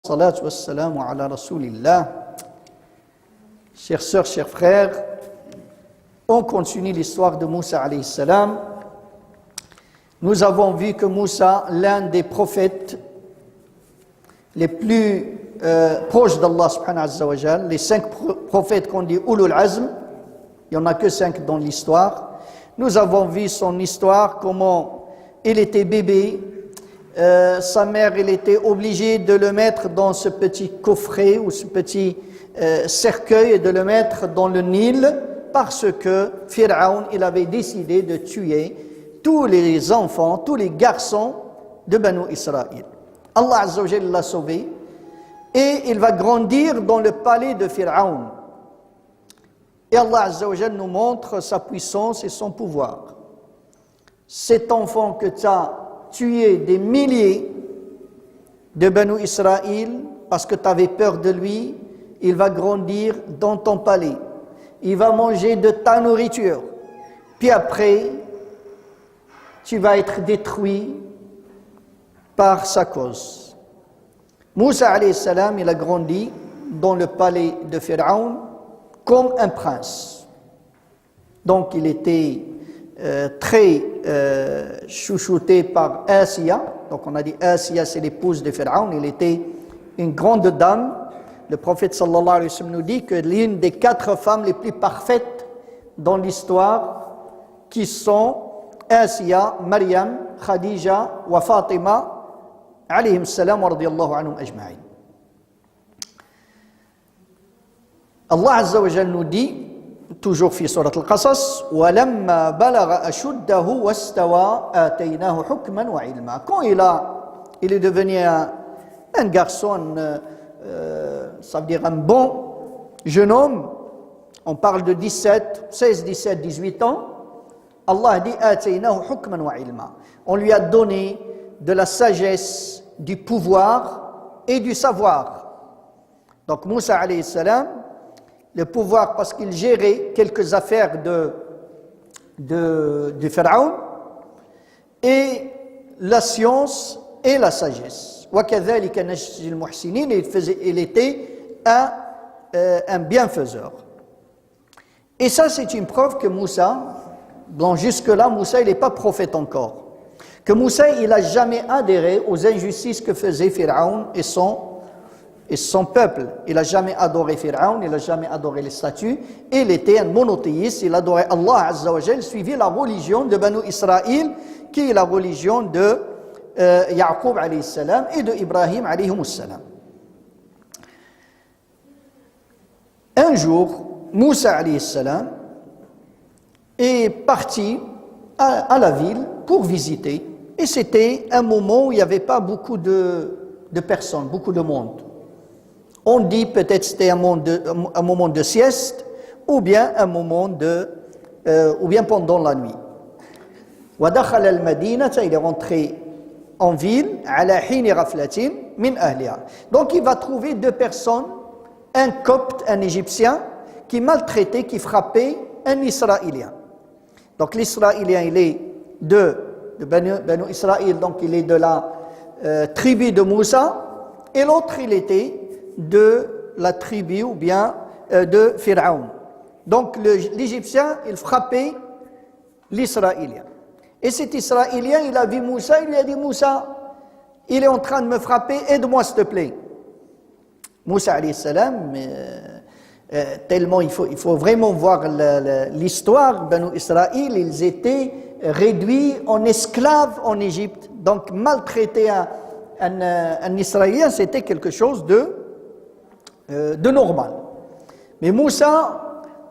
Salatu wassalamu ala rasulillah. Chères sœurs, chers frères, on continue l'histoire de Moussa alayhi salam. Nous avons vu que Moussa, l'un des prophètes les plus proches d'Allah subhanahu wa ta'ala, les 5 prophètes qu'on dit Ulul Azm, il n'y en a que 5 dans l'histoire. Nous avons vu son histoire, comment il était bébé, sa mère, elle était obligée de le mettre dans ce petit coffret ou ce petit cercueil et de le mettre dans le Nil parce que Pharaon, il avait décidé de tuer tous les enfants, tous les garçons de Banu Israël. Allah Azza wa Jalla l'a sauvé et il va grandir dans le palais de Pharaon. Et Allah Azza wa Jalla nous montre sa puissance et son pouvoir. Cet enfant que tu as tué des milliers de Banu Israël parce que tu avais peur de lui, il va grandir dans ton palais. Il va manger de ta nourriture. Puis après, tu vas être détruit par sa cause. Moussa alayhi salam, il a grandi dans le palais de Pharaon comme un prince. Donc il était très chouchouté par Asiya. Donc on a dit Asiya, c'est l'épouse de Pharaon. Il était une grande dame. Le prophète sallallahu alayhi wa sallam nous dit que l'une des 4 femmes les plus parfaites dans l'histoire, qui sont Asiya, Maryam, Khadija wa Fatima, alayhim salam wa radiyallahu anhum ajma'in. Allah Azza wa Jalla nous dit, toujours في سورة القصص ولما بلغ أشده واستوى آتيناه حكما وعلما. Quand il est devenu un garçon, ça veut dire un bon jeune homme, on parle de 16, 17, 18 ans, Allah dit آتيناه حكما وعلما. On lui a donné de la sagesse, du pouvoir et du savoir. Donc Moussa alayhi salam, le pouvoir parce qu'il gérait quelques affaires de Pharaon, et la science et la sagesse. وَكَذَلِكَ نَجْزِي الْمُحْسِنِينَ. Il était un bienfaiseur. Et ça, c'est une preuve que Moussa, bon, jusque-là, Moussa, il n'est pas prophète encore. Que Moussa, il n'a jamais adhéré aux injustices que faisait Pharaon et son peuple. Il n'a jamais adoré Pharaon, il n'a jamais adoré les statues. Il était un monothéiste, il adorait Allah Azza wa Jal, suivait la religion de Banu Israël, qui est la religion de Yaqub alayhi salam et de Ibrahim alayhi salam. Un jour, Moussa alayhi salam est parti à la ville pour visiter, et c'était un moment où il n'y avait pas beaucoup de personnes, beaucoup de monde. On dit peut-être c'était un moment de sieste, ou bien un moment ou bien pendant la nuit. وَدَخَلَ الْمَدِينَةَ. Il est rentré en ville, على حين غفلة من أهلها. Donc il va trouver 2 personnes, un copte, un égyptien, qui maltraitait, qui frappait un israélien. Donc l'israélien, il est de Banu Israël, donc il est de la tribu de Moussa, et l'autre il était de la tribu ou bien de Pharaon. Donc l'Égyptien, il frappait l'Israélien. Et cet Israélien, il a vu Moussa, il lui a dit, Moussa, il est en train de me frapper, aide-moi s'il te plaît. Moussa alayhi salam, tellement il faut vraiment voir l'histoire. Banu Israël, ils étaient réduits en esclaves en Égypte. Donc maltraiter un Israélien, c'était quelque chose de normal. Mais Moussa,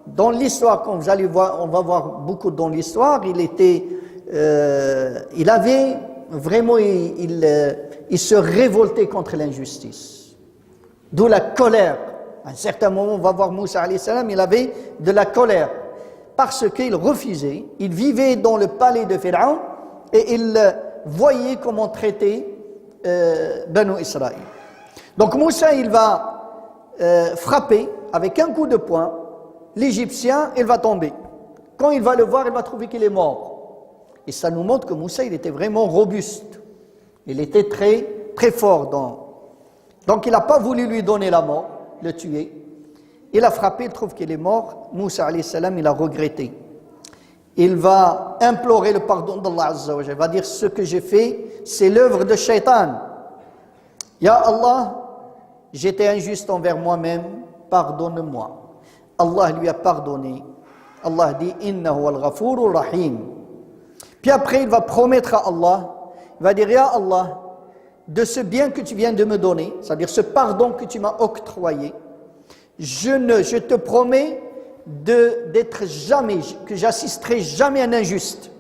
dans l'histoire, comme vous allez voir, on va voir beaucoup dans l'histoire, il avait vraiment, il se révoltait contre l'injustice. D'où la colère. À un certain moment, on va voir Moussa alayhi salam, il avait de la colère parce qu'il refusait. Il vivait dans le palais de Pharaon et il voyait comment traiter Banu Israël. Donc Moussa, il va frapper avec un coup de poing l'Égyptien, il va tomber. Quand il va le voir, il va trouver qu'il est mort. Et ça nous montre que Moussa, il était vraiment robuste. Il était très, très fort Donc il n'a pas voulu lui donner la mort, le tuer. Il a frappé, il trouve qu'il est mort. Moussa alayhi salam, il a regretté. Il va implorer le pardon d'Allah Azza wa Jalla. Il va dire, ce que j'ai fait, c'est l'œuvre de Shaitan. Ya Allah, j'étais injuste envers moi-même, pardonne-moi. Allah lui a pardonné. Allah dit, Innahu al-Ghafurur Rahim. Puis après, il va promettre à Allah, il va dire, Ya Allah, de ce bien que tu viens de me donner, c'est-à-dire ce pardon que tu m'as octroyé, je te promets d'être jamais, que j'assisterai jamais un injuste.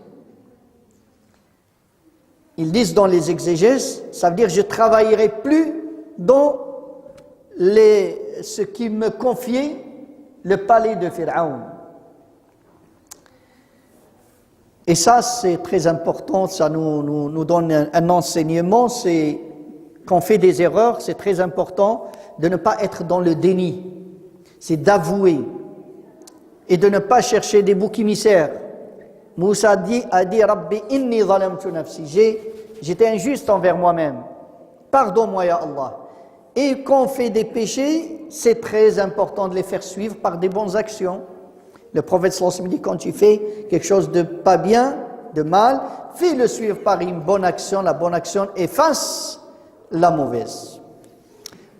Ils disent dans les exégèses, ça veut dire je ne travaillerai plus dans ce qui me confiait le palais de Pharaon. Et ça, c'est très important, ça nous donne un enseignement, c'est quand on fait des erreurs, c'est très important de ne pas être dans le déni, c'est d'avouer et de ne pas chercher des boucs émissaires. Moussa a dit Rabbi inni zalamtu nafsi, j'étais injuste envers moi-même. Pardonne-moi, ya Allah. Et quand on fait des péchés, c'est très important de les faire suivre par des bonnes actions. Le prophète sallallahu alayhi wa sallam dit, quand tu fais quelque chose de pas bien, de mal, fais-le suivre par une bonne action. La bonne action efface la mauvaise.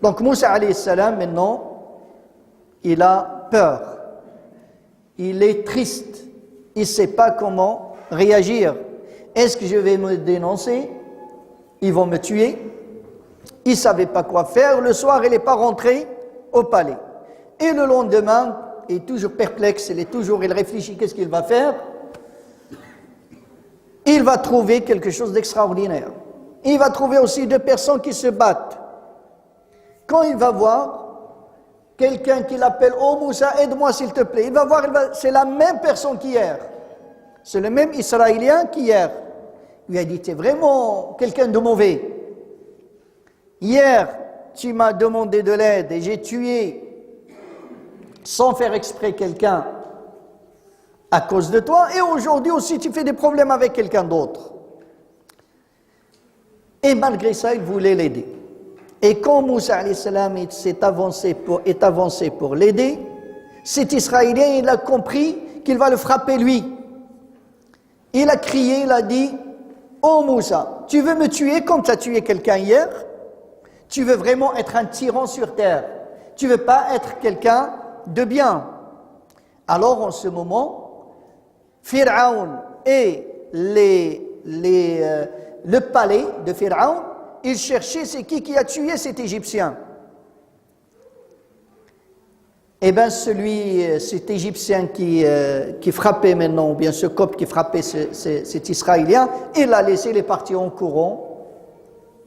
Donc Moussa alayhi salam, maintenant, il a peur. Il est triste. Il ne sait pas comment réagir. Est-ce que je vais me dénoncer? Ils vont me tuer. Il ne savait pas quoi faire. Le soir, il n'est pas rentré au palais. Et le lendemain, il est toujours perplexe, il réfléchit, qu'est-ce qu'il va faire? Il va trouver quelque chose d'extraordinaire. Il va trouver aussi deux personnes qui se battent. Quand il va voir quelqu'un qui l'appelle « Oh Moussa, aide-moi s'il te plaît », il va voir, c'est la même personne qu'hier. C'est le même Israélien qu'hier. Il lui a dit « Tu es vraiment quelqu'un de mauvais. Hier, tu m'as demandé de l'aide et j'ai tué sans faire exprès quelqu'un à cause de toi, et aujourd'hui aussi tu fais des problèmes avec quelqu'un d'autre. » Et malgré ça, il voulait l'aider. Et quand Moussa alayhi salam est avancé pour l'aider, cet Israélien, il a compris qu'il va le frapper lui. Il a crié, il a dit « Oh Moussa, tu veux me tuer comme tu as tué quelqu'un hier? Tu veux vraiment être un tyran sur terre. Tu ne veux pas être quelqu'un de bien. » Alors en ce moment, Pharaon et le palais de Pharaon, ils cherchaient c'est qui a tué cet Égyptien. Eh bien cet Égyptien qui frappait maintenant, ou bien ce copte qui frappait cet Israélien, il a laissé les partis en courant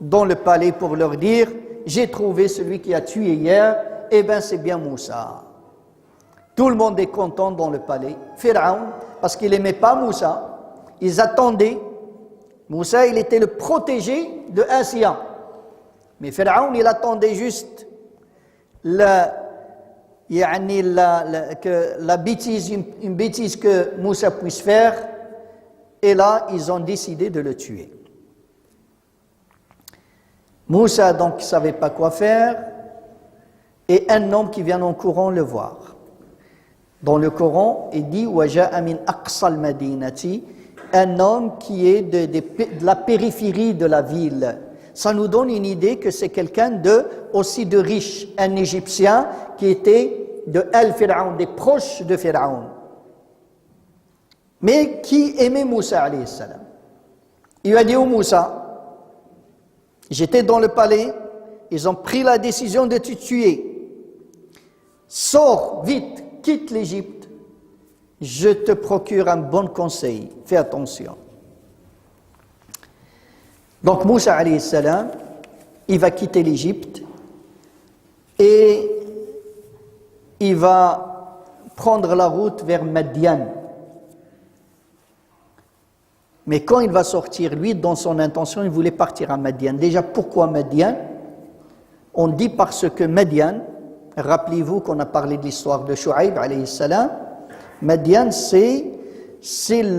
dans le palais pour leur dire « J'ai trouvé celui qui a tué hier, eh bien c'est bien Moussa. » Tout le monde est content dans le palais. Pharaon, parce qu'il n'aimait pas Moussa, ils attendaient. Moussa, il était le protégé de Assia. Mais Pharaon, il attendait juste la bêtise, une bêtise que Moussa puisse faire. Et là, ils ont décidé de le tuer. Moussa, donc, ne savait pas quoi faire. Et un homme qui vient en courant le voir. Dans le Coran, il dit « Waja'a min aqsal madinati » un homme qui est de la périphérie de la ville. Ça nous donne une idée que c'est quelqu'un aussi de riche, un Égyptien qui était de Al-Pharaon, des proches de Pharaon, mais qui aimait Moussa alayhi salam. Il lui a dit au Moussa, j'étais dans le palais, ils ont pris la décision de te tuer. Sors vite, quitte l'Égypte. Je te procure un bon conseil, fais attention. Donc Moussa alayhi salam, il va quitter l'Égypte et il va prendre la route vers Madian. Mais quand il va sortir, lui, dans son intention, il voulait partir à Madian. Déjà, pourquoi Madian? On dit parce que Madian, rappelez-vous qu'on a parlé de l'histoire de Shu'aib alayhi salam, Madian, c'est le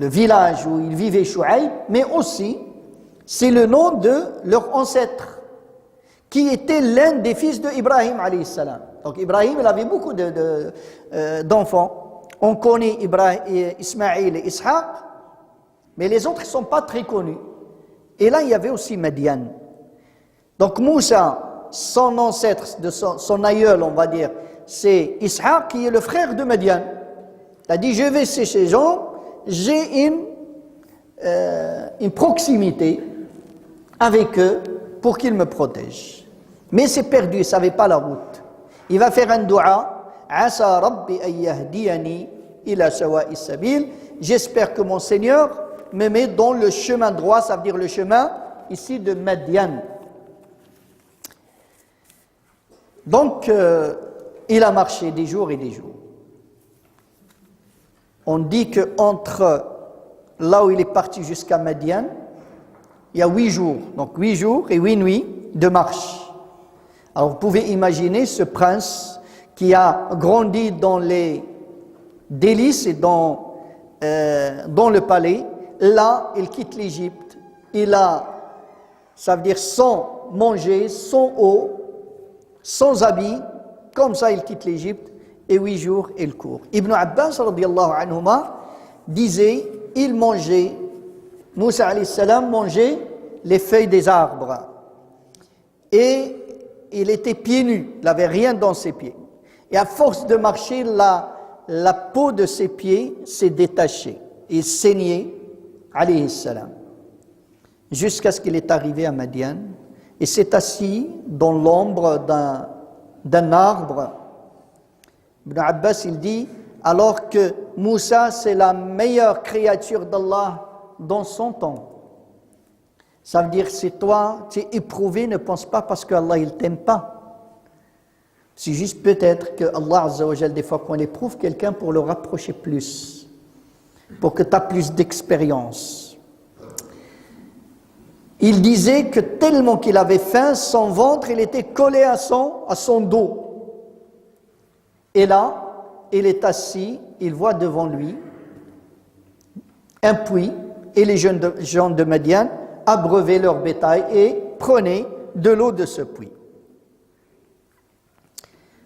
village où il vivait Shu'aib, mais aussi C'est le nom de leur ancêtre, qui était l'un des fils d'Ibrahim alayhi salam. Donc Ibrahim, il avait beaucoup d'enfants. On connaît Ismaïl et Ishaq, mais les autres ne sont pas très connus. Et là, il y avait aussi Madian. Donc Moussa, son ancêtre, son aïeul, on va dire, c'est Ishaq, qui est le frère de Madian. Il a dit, je vais chez ces gens, j'ai une proximité avec eux pour qu'ils me protègent. Mais c'est perdu, il ne savait pas la route. Il va faire un dua, Asa Rabbi an yahdiyani ila sawa'i sabil. J'espère que mon Seigneur me met dans le chemin droit, ça veut dire le chemin ici de Madian. Donc, il a marché des jours et des jours. On dit qu'entre là où il est parti jusqu'à Madian, il y a 8 jours. Donc 8 jours et 8 nuits de marche. Alors vous pouvez imaginer ce prince qui a grandi dans les délices et dans le palais. Là, il quitte l'Égypte. Il a, ça veut dire sans manger, sans eau, sans habits. Comme ça, il quitte l'Égypte. Et 8 jours, il court. Ibn Abbas, radiyallahu anhuma, disait, il mangeait, Moussa alayhi salam mangeait les feuilles des arbres. Et il était pieds nus, il n'avait rien dans ses pieds. Et à force de marcher, la peau de ses pieds s'est détachée. Il saignait, alayhi salam. Jusqu'à ce qu'il est arrivé à Madian et s'est assis dans l'ombre d'un arbre. Ibn Abbas, il dit, alors que Moussa, c'est la meilleure créature d'Allah dans son temps. Ça veut dire, si toi, tu es éprouvé, ne pense pas parce qu'Allah, il t'aime pas. C'est juste peut-être que Allah, Azza wa Jal, des fois qu'on éprouve quelqu'un pour le rapprocher plus, pour que tu aies plus d'expérience. Il disait que tellement qu'il avait faim, son ventre, il était collé à son dos. Et là, il est assis, il voit devant lui un puits, et les gens de Madian abreuvaient leur bétail et prenaient de l'eau de ce puits.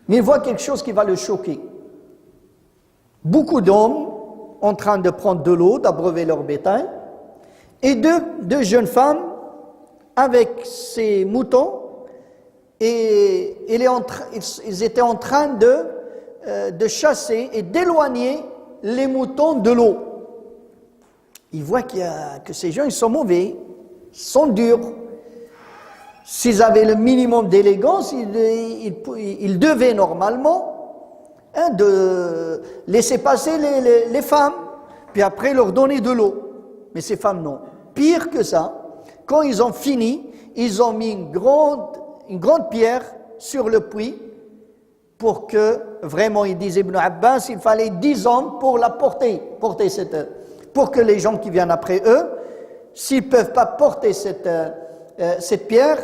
Mais il voit quelque chose qui va le choquer. Beaucoup d'hommes en train de prendre de l'eau, d'abreuver leur bétail, et deux jeunes femmes avec ces moutons, et ils étaient en train de chasser et d'éloigner les moutons de l'eau. Ils voient que ces gens, ils sont mauvais, sont durs. S'ils avaient le minimum d'élégance, ils devaient normalement de laisser passer les femmes, puis après leur donner de l'eau. Mais ces femmes, non. Pire que ça, quand ils ont fini, ils ont mis une grande pierre sur le puits pour que, vraiment, il disait Ibn Abbas, il fallait 10 hommes pour la porter pour que les gens qui viennent après eux, s'ils ne peuvent pas porter cette pierre,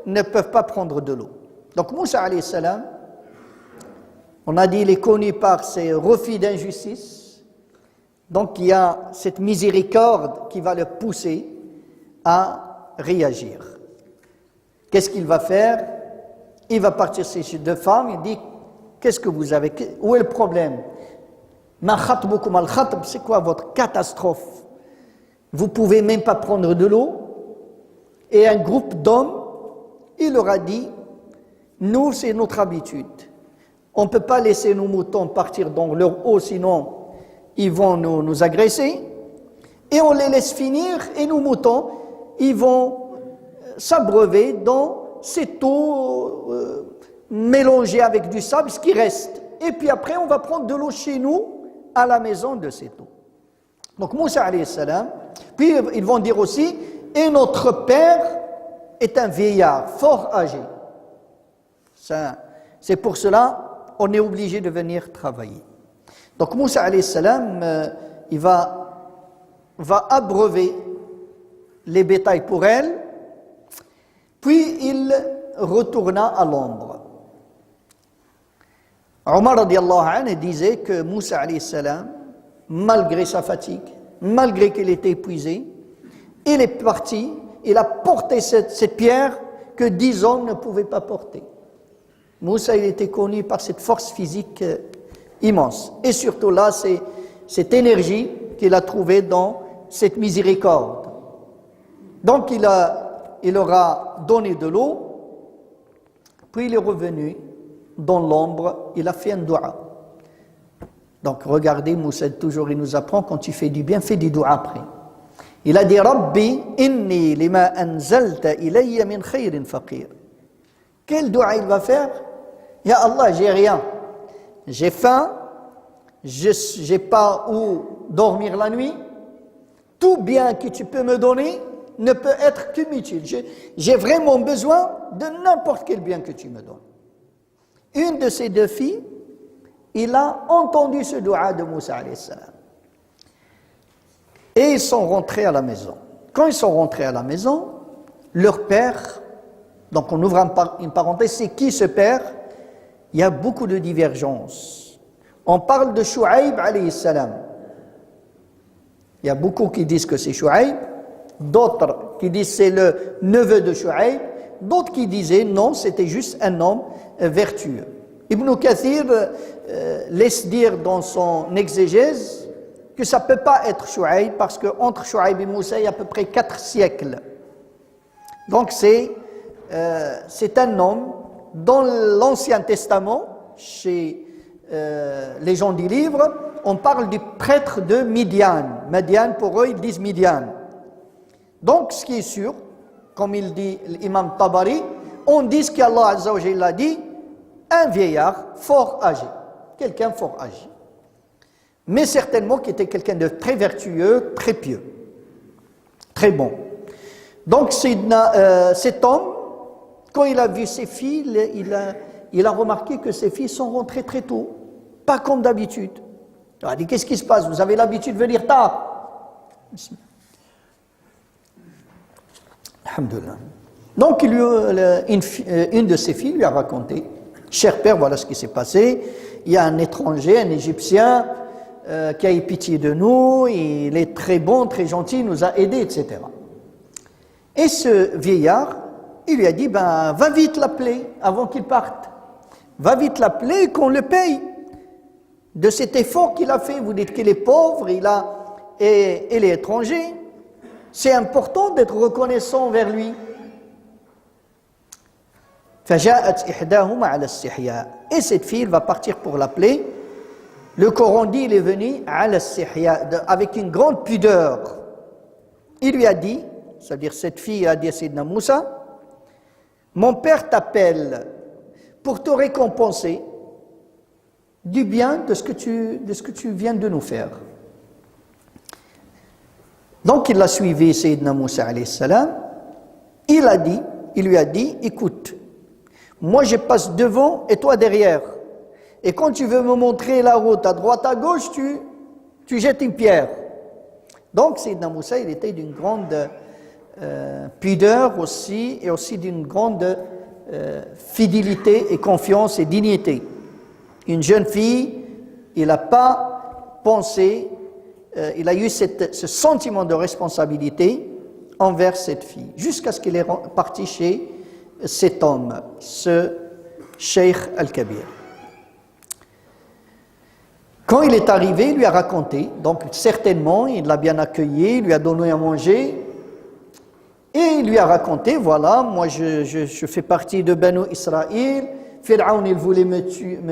ne peuvent pas prendre de l'eau. Donc Moussa alayhi salam, on a dit, il est connu par ses refus d'injustice. Donc il y a cette miséricorde qui va le pousser à réagir. Qu'est-ce qu'il va faire? Il va partir chez 2 femmes, il dit, qu'est-ce que vous avez? Où est le problème? Ma khatbukum al-khatb, c'est quoi votre catastrophe? Vous ne pouvez même pas prendre de l'eau. Et un groupe d'hommes, il leur a dit, nous, c'est notre habitude. On ne peut pas laisser nos moutons partir dans leur eau, sinon ils vont nous agresser. Et on les laisse finir, et nos moutons, ils vont s'abreuver dans cette eau mélangée avec du sable, ce qui reste. Et puis après, on va prendre de l'eau chez nous, à la maison de cette eau. Donc Moussa alayhi salam, puis ils vont dire aussi, et notre père est un vieillard, fort âgé. C'est pour cela, on est obligé de venir travailler. Donc Moussa alayhi salam, il va abreuver les bétails pour elle, puis il retourna à l'ombre. Omar radiallahu anhu disait que Moussa alayhi salam, malgré sa fatigue, malgré qu'il était épuisé, il est parti, il a porté cette pierre que 10 hommes ne pouvaient pas porter. Moussa, il était connu par cette force physique immense. Et surtout là, c'est cette énergie qu'il a trouvée dans cette miséricorde. Donc il leur a donné de l'eau, puis il est revenu dans l'ombre, il a fait un dua. Donc regardez, Moussa toujours il nous apprend, quand tu fais du bien, fais du dua après. Il a dit, Rabbi, inni lima anzalta ilayya min khayrin faqir. Quel dua il va faire? Ya Allah, j'ai rien. J'ai faim, j'ai pas où dormir la nuit. Tout bien que tu peux me donner ne peut être qu'inutile. J'ai vraiment besoin de n'importe quel bien que tu me donnes. Une de ces deux filles, il a entendu ce dua de Moussa alayhi salam. Et ils sont rentrés à la maison. Quand ils sont rentrés à la maison, leur père, donc on ouvre une parenthèse, c'est qui ce père? Il y a beaucoup de divergences. On parle de Shu'aib alayhi salam. Il y a beaucoup qui disent que c'est Shu'aib, d'autres qui disent c'est le neveu de Shu'aib, d'autres qui disaient non, c'était juste un homme vertueux. Ibn Kathir laisse dire dans son exégèse que ça ne peut pas être Shu'aib parce qu'entre Shu'aib et Moussa, il y a à peu près 4 siècles. Donc c'est un homme dans l'Ancien Testament, chez les gens du livre, on parle du prêtre de Midian. Midian, pour eux, ils disent Midian. Donc, ce qui est sûr, comme il dit l'imam Tabari, on dit qu'Allah Azza wa Jalla a dit, un vieillard fort âgé, quelqu'un fort âgé. Mais certainement qui était quelqu'un de très vertueux, très pieux, très bon. Donc, cet homme, quand il a vu ses filles, il a remarqué que ses filles sont rentrées très tôt, pas comme d'habitude. Il a dit, qu'est-ce qui se passe? Vous avez l'habitude de venir tard. Alhamdulillah. Donc, une de ses filles lui a raconté, cher père, voilà ce qui s'est passé. Il y a un étranger, un Égyptien, qui a eu pitié de nous, il est très bon, très gentil, il nous a aidés, etc. Et ce vieillard, il lui a dit, va vite l'appeler avant qu'il parte. Va vite l'appeler et qu'on le paye de cet effort qu'il a fait. Vous dites qu'il est pauvre, il est étranger. C'est important d'être reconnaissant envers lui. Et cette fille va partir pour l'appeler. Le Coran dit, il est venu avec une grande pudeur. Il lui a dit, c'est-à-dire cette fille a dit à Sayyidina Moussa, mon père t'appelle pour te récompenser du bien de ce que tu viens de nous faire. Donc il a suivi Sayyidina Moussa alayhi salam. Il lui a dit, écoute, moi je passe devant et toi derrière. Et quand tu veux me montrer la route à droite, à gauche, tu jettes une pierre. Donc Sayyidina Moussa, il était d'une grande pudeur aussi, et aussi d'une grande fidélité et confiance et dignité. Une jeune fille, il n'a pas pensé, il a eu ce sentiment de responsabilité envers cette fille, jusqu'à ce qu'il est parti chez cet homme, ce Cheikh Al-Kabir. Quand il est arrivé, il lui a raconté, donc certainement, il l'a bien accueilli, il lui a donné à manger, et il lui a raconté, voilà, moi je fais partie de Banu Israël, Pharaon il voulait me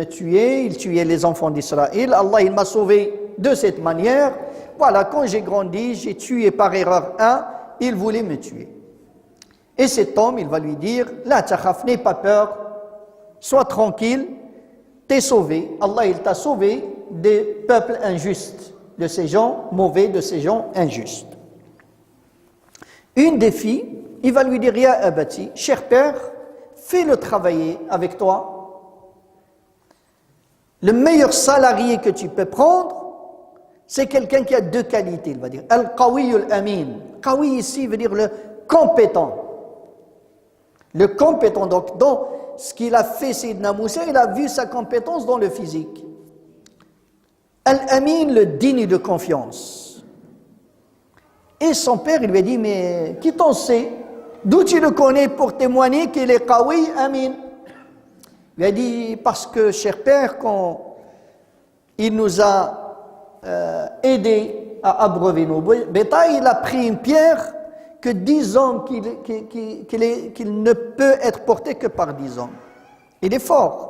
tuer, il tuait les enfants d'Israël, Allah il m'a sauvé de cette manière, voilà, quand j'ai grandi, j'ai tué par erreur un, il voulait me tuer. Et cet homme, il va lui dire, la takhaf, n'aie pas peur, sois tranquille, t'es sauvé, Allah il t'a sauvé des peuples injustes, de ces gens mauvais, de ces gens injustes. Une des filles, il va lui dire, Ya Abati, cher père, fais-le travailler avec toi. Le meilleur salarié que tu peux prendre, c'est quelqu'un qui a 2 qualités, il va dire. Al-Qawi al-Amin. Qawi ici veut dire le compétent. Le compétent, donc dans ce qu'il a fait Sayyidina Moussa, il a vu sa compétence dans le physique. Al-Amin, le digne de confiance. Et son père, il lui a dit, mais qui t'en sait d'où tu le connais pour témoigner qu'il est qawi amin. Il a dit, parce que, cher père, quand il nous a aidés à abreuver nos bétails, il a pris une pierre que 10 hommes, qu'il ne peut être porté que par 10 hommes. Il est fort.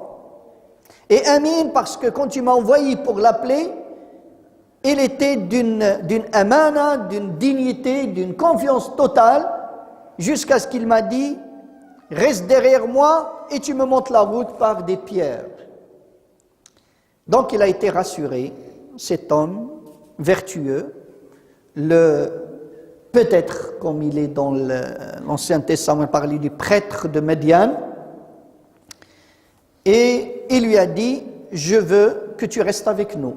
Et amin, parce que quand tu m'as envoyé pour l'appeler, il était d'une amana, d'une dignité, d'une confiance totale, jusqu'à ce qu'il m'a dit, reste derrière moi et tu me montres la route par des pierres. Donc il a été rassuré, cet homme vertueux, peut-être comme il est dans l'Ancien Testament, parlé du prêtre de Médiane, et il lui a dit, je veux que tu restes avec nous,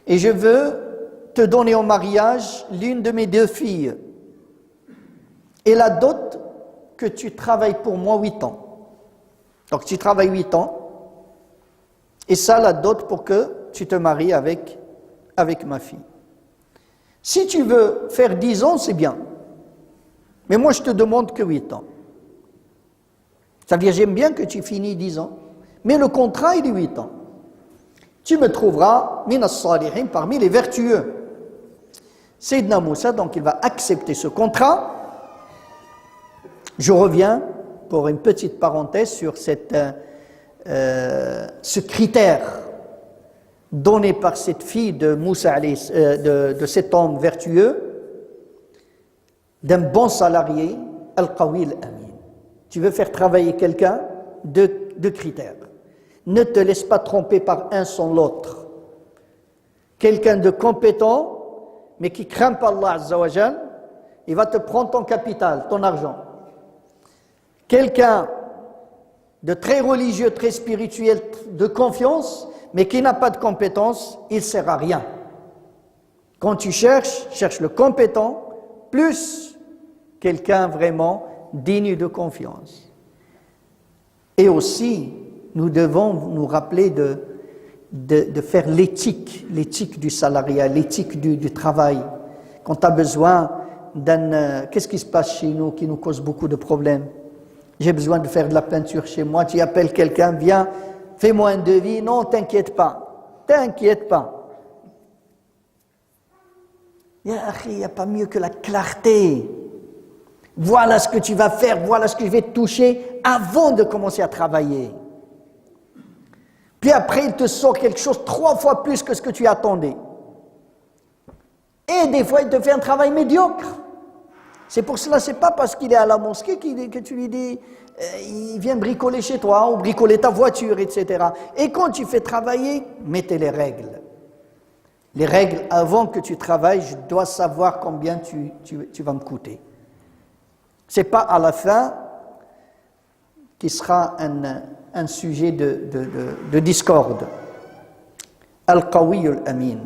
et je veux te donner en mariage l'une de mes 2 filles, et la dot que tu travailles pour moi 8 ans. Donc tu travailles 8 ans, et ça la dot pour que tu te maries avec ma fille. Si tu veux faire 10 ans, c'est bien, mais moi je te demande que 8 ans. Ça veut dire, j'aime bien que tu finis 10 ans, mais le contrat il est 8 ans. Tu me trouveras min as-salihin, parmi les vertueux. Sayyidina Moussa, donc il va accepter ce contrat. Je reviens pour une petite parenthèse sur ce critère donné par cette fille de Moussa, de cet homme vertueux, d'un bon salarié, al-qawi al-amin. Tu veux faire travailler quelqu'un, 2 critères. Ne te laisse pas tromper par un sans l'autre. Quelqu'un de compétent, mais qui craint pas Allah Azza wa Jal, il va te prendre ton capital, ton argent. Quelqu'un de très religieux, très spirituel, de confiance, mais qui n'a pas de compétence, il ne sert à rien. Quand tu cherche le compétent, plus quelqu'un vraiment digne de confiance. Et aussi, nous devons nous rappeler de faire l'éthique du salariat, l'éthique du travail. Quand tu as besoin qu'est-ce qui se passe chez nous qui nous cause beaucoup de problèmes? J'ai besoin de faire de la peinture chez moi, tu appelles quelqu'un, viens, fais-moi un devis. Non, t'inquiète pas. Ya akhi, il n'y a pas mieux que la clarté. Voilà ce que tu vas faire, voilà ce que je vais te toucher avant de commencer à travailler. Puis après, il te sort quelque chose 3 fois plus que ce que tu attendais. Et des fois, il te fait un travail médiocre. C'est pour cela, c'est pas parce qu'il est à la mosquée que tu lui dis, il vient bricoler chez toi, ou bricoler ta voiture, etc. Et quand tu fais travailler, mettez les règles. Les règles, avant que tu travailles, je dois savoir combien tu vas me coûter. C'est pas à la fin qui sera un sujet de discorde. Al-Qawi al-Amin.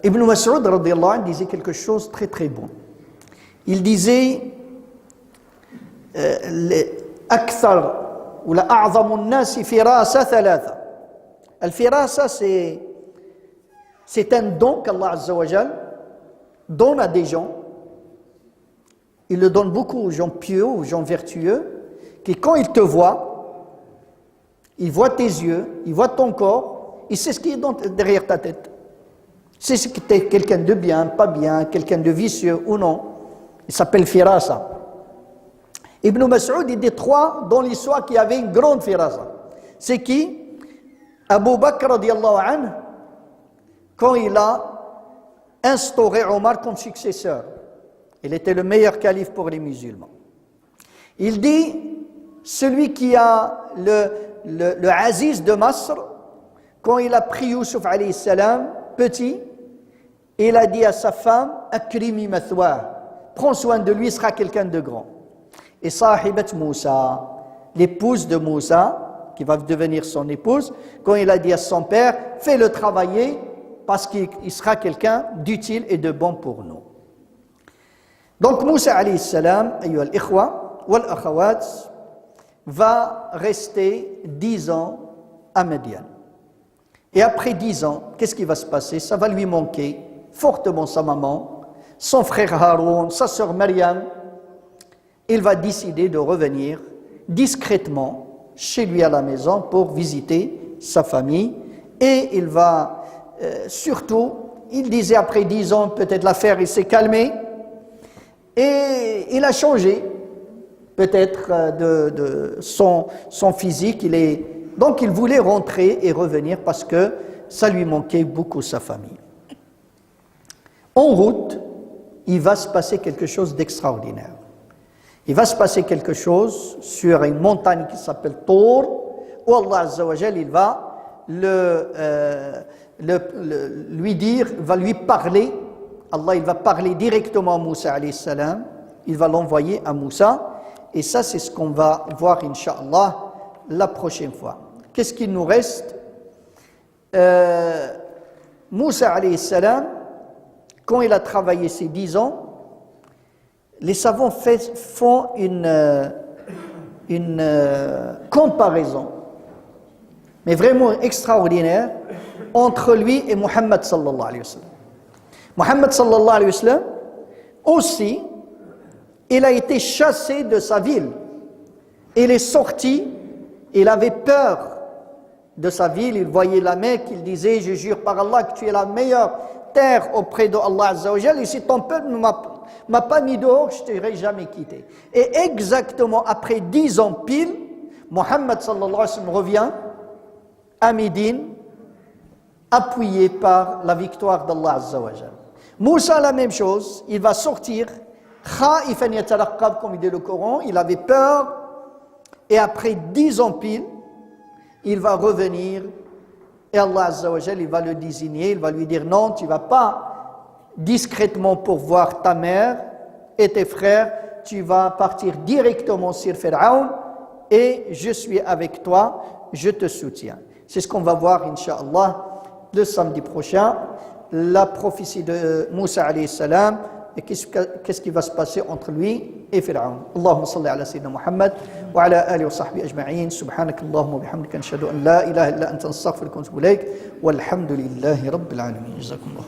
Ibn Mas'ud radiyallahu anhu disait quelque chose de très très bon. Il disait Akthar ou la a'zamu an-nas firasa thalatha. Al-firasa c'est un don qu'Allah Azza wa Jal donne à des gens. Il le donne beaucoup aux gens pieux, aux gens vertueux, qui quand ils te voient, ils voient tes yeux, ils voient ton corps, ils savent ce qui est derrière ta tête. C'est ce que tu es quelqu'un de bien, pas bien, quelqu'un de vicieux ou non. Il s'appelle firasa. Ibn Mas'ud, il dit 3 dans l'histoire qui avaient une grande firasa. C'est qui? Abu Bakr radiyallahu anhu, quand il a instauré Omar comme successeur. Il était le meilleur calife pour les musulmans. Il dit, celui qui a le Aziz de Masr, quand il a pris Youssouf alayhi salam, petit, il a dit à sa femme, Akrimi mathwa, prends soin de lui, il sera quelqu'un de grand. Et Sahibat Moussa, l'épouse de Moussa, qui va devenir son épouse, quand il a dit à son père, fais-le travailler, parce qu'il sera quelqu'un d'utile et de bon pour nous. Donc Moussa alayhi salam, ayyuha al-ikhwa wal akhawat, va rester 10 ans à Médiane. Et après 10 ans, qu'est-ce qui va se passer? Ça va lui manquer fortement sa maman, son frère Haroun, sa sœur Maryam, il va décider de revenir discrètement chez lui à la maison pour visiter sa famille. Et il va surtout, il disait après 10 ans, peut-être l'affaire il s'est calmé. Et il a changé peut-être de son physique. Donc il voulait rentrer et revenir parce que ça lui manquait beaucoup sa famille. En route, il va se passer quelque chose d'extraordinaire. Il va se passer quelque chose sur une montagne qui s'appelle Tour, où Allah Azza wa Jal, il va lui dire, va lui parler. Allah, il va parler directement à Moussa alayhi salam. Il va l'envoyer à Moussa. Et ça, c'est ce qu'on va voir, Inch'Allah, la prochaine fois. Qu'est-ce qu'il nous reste? Moussa alayhi salam, quand il a travaillé ces 10 ans, les savants font une comparaison, mais vraiment extraordinaire, entre lui et Muhammad sallallahu alayhi wa sallam. Muhammad sallallahu alayhi wa sallam, aussi, il a été chassé de sa ville. Il est sorti, il avait peur de sa ville, il voyait la Mecque, il disait, je jure par Allah que tu es la meilleure terre auprès de Allah Azza wa Jal, et si ton peuple ne m'a pas mis dehors, je ne t'aurais jamais quitté. Et exactement après 10 ans pile, Muhammad sallallahu alayhi wa sallam revient à Médine, appuyé par la victoire d'Allah Azza wa Jal. Moussa, la même chose, il va sortir, khaifan yataraqqab, comme il dit le Coran, il avait peur, et après 10 ans pile, il va revenir, et Allah Azza wa Jal, il va le désigner, il va lui dire, non, tu ne vas pas discrètement pour voir ta mère et tes frères, tu vas partir directement sur Pharaon, et je suis avec toi, je te soutiens. C'est ce qu'on va voir, Inch'Allah, le samedi prochain, la prophétie de Moussa alayhi salam, et qu'est-ce qui va se passer entre lui et Pharaon. Allahumma salli ala sayyidina Muhammad wa ala alihi wa sahbihi ajma'in. Subhanak Allahumma wa bihamdika, nashhadu an la ilaha illa anta, nastaghfiruka wa natubu ilayk. Walhamdulillahi rabbil alamin. Jazakumullah.